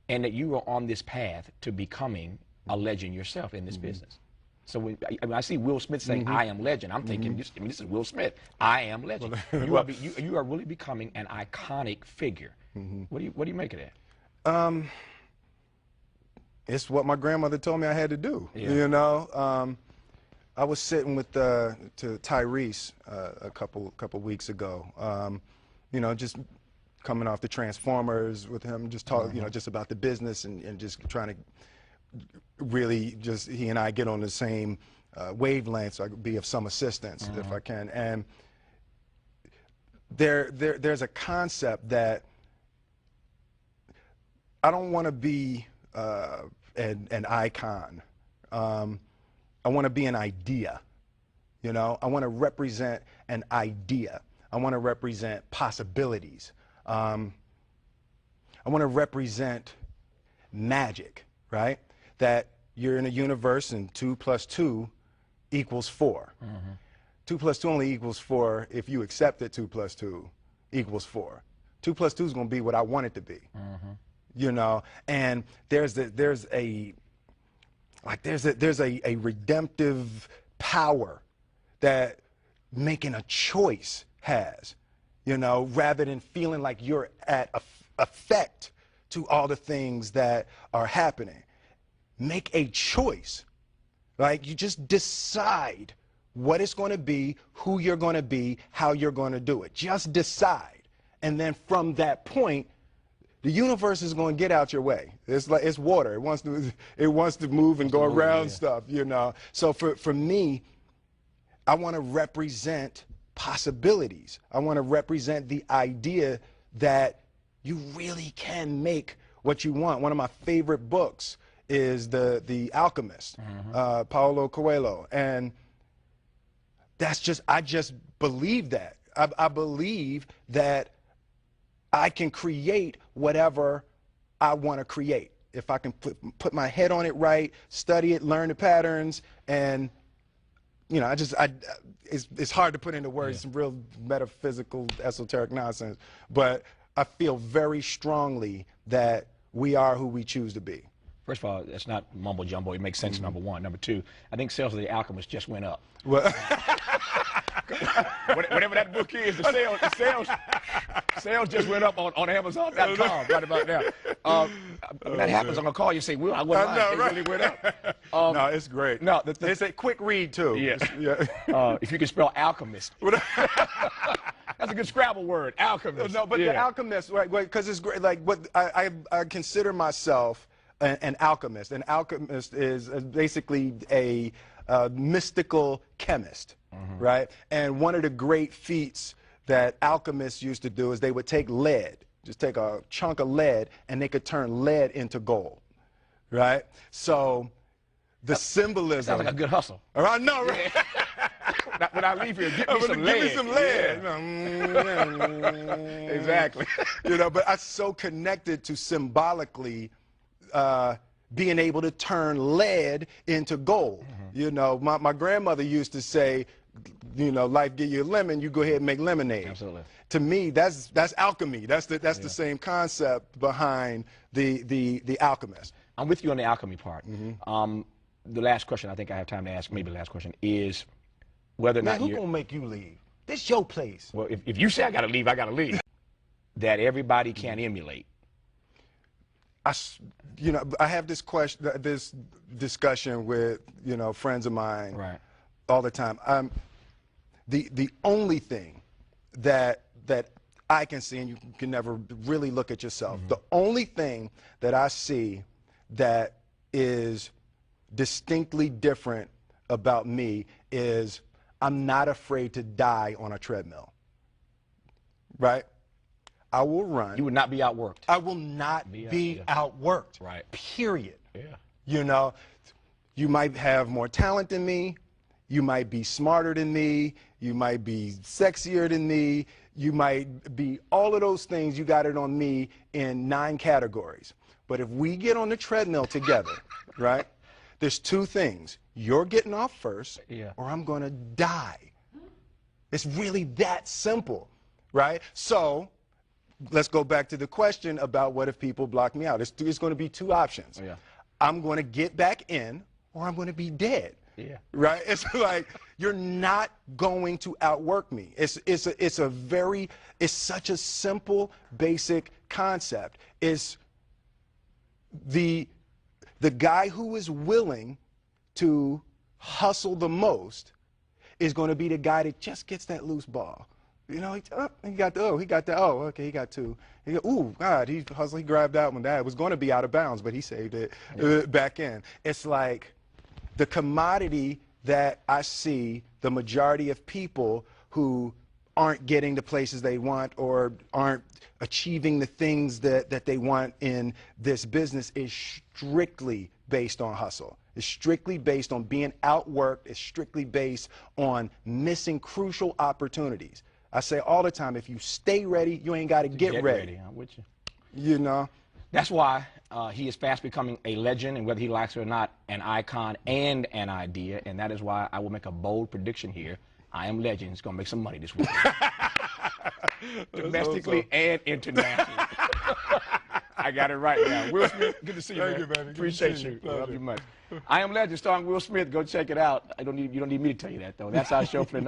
and that you are on this path to becoming a legend yourself in this business. So when I see Will Smith saying, "I am legend," I'm thinking, this is Will Smith. I am legend. You are really becoming an iconic figure. What do you make of that? It's what my grandmother told me I had to do. Yeah. You know, I was sitting with to Tavis a couple weeks ago. You know, just coming off the Transformers with him, just talk, you know, just about the business and just trying to really just he and I get on the same wavelength, so I could be of some assistance if I can. And there's a concept that I don't want to be an icon. I want to be an idea. You know, I want to represent an idea. I want to represent possibilities. I want to represent magic, right? That you're in a universe and 2 + 2 = 4. 2 + 2 only equals 4 if you accept that 2 + 2 = 4. 2 + 2 is going to be what I want it to be. You know, and there's a redemptive power that making a choice has, you know, rather than feeling like you're at effect to all the things that are happening. Make a choice. Like, you just decide what it's going to be, who you're going to be, how you're going to do it. Just decide. And then from that point, the universe is going to get out your way. It's like it's water. It wants to move and go around stuff, you know. So for me, I want to represent possibilities. I want to represent the idea that you really can make what you want. One of my favorite books is The Alchemist, Paulo Coelho, and I just believe that. I believe that I can create whatever I want to create. If I can put my head on it right, study it, learn the patterns, and you know, it's hard to put into words, some real metaphysical, esoteric nonsense, but I feel very strongly that we are who we choose to be. First of all, that's not mumbo jumbo. It makes sense, number one. Number two, I think sales of The Alchemist just went up. Well, whatever that book is, the sales just went up on Amazon.com right about now. When that happens, I'm going to call you and say, Will, I wasn't lying. It really went up. No, it's great. No, it's a quick read, too. Yes. If you can spell alchemist. That's a good Scrabble word, alchemist. No, but The Alchemist, right, because it's great. Like, what I consider myself an alchemist. An alchemist is basically a mystical chemist, right? And one of the great feats that alchemists used to do is they would take lead, just take a chunk of lead, and they could turn lead into gold, right? So the symbolism. Sounds like a good hustle. I know, right? When I leave here, get me some lead. Give me some lead. Yeah. Exactly. You know, but I'm so connected to symbolically being able to turn lead into gold. You know, my grandmother used to say, you know, life give you a lemon, you go ahead and make lemonade. Absolutely. To me, that's alchemy. That's the same concept behind the Alchemist. I'm with you on the alchemy part. The last question I think I have time to ask, maybe the last question, is whether or not who's gonna make you leave? This your place. Well, if you say I gotta leave, I gotta leave. That everybody can emulate. You know, I have this discussion with, you know, friends of mine all the time. The only thing that I can see, and you can never really look at yourself, the only thing that I see that is distinctly different about me is I'm not afraid to die on a treadmill, right? I will run. You would not be outworked. I will not be outworked. Right. Period. Yeah. You know, you might have more talent than me. You might be smarter than me. You might be sexier than me. You might be all of those things. You got it on me in 9 categories. But if we get on the treadmill together, right, there's 2 things. You're getting off first, or I'm going to die. It's really that simple, right? So let's go back to the question about what if people block me out. It's going to be two options. Oh, yeah. I'm going to get back in, or I'm going to be dead. Yeah. Right? It's like you're not going to outwork me. It's such a simple, basic concept. It's the guy who is willing to hustle the most is going to be the guy that just gets that loose ball. You know, he got two. Ooh, God, he hustled, he grabbed that one. That was going to be out of bounds, but he saved it back in. It's like the commodity that I see the majority of people who aren't getting the places they want or aren't achieving the things that they want in this business is strictly based on hustle. It's strictly based on being outworked. It's strictly based on missing crucial opportunities. I say all the time, if you stay ready, you ain't got to get ready. I'm with you. You know? That's why he is fast becoming a legend, and whether he likes it or not, an icon and an idea. And that is why I will make a bold prediction here. I Am Legend is going to make some money this week. Domestically and internationally. I got it right now. Will Smith, good to see you, Thank man. you, man. Appreciate you. Love you much. I Am Legend starring Will Smith. Go check it out. You don't need me to tell you that, though. That's our show for tonight.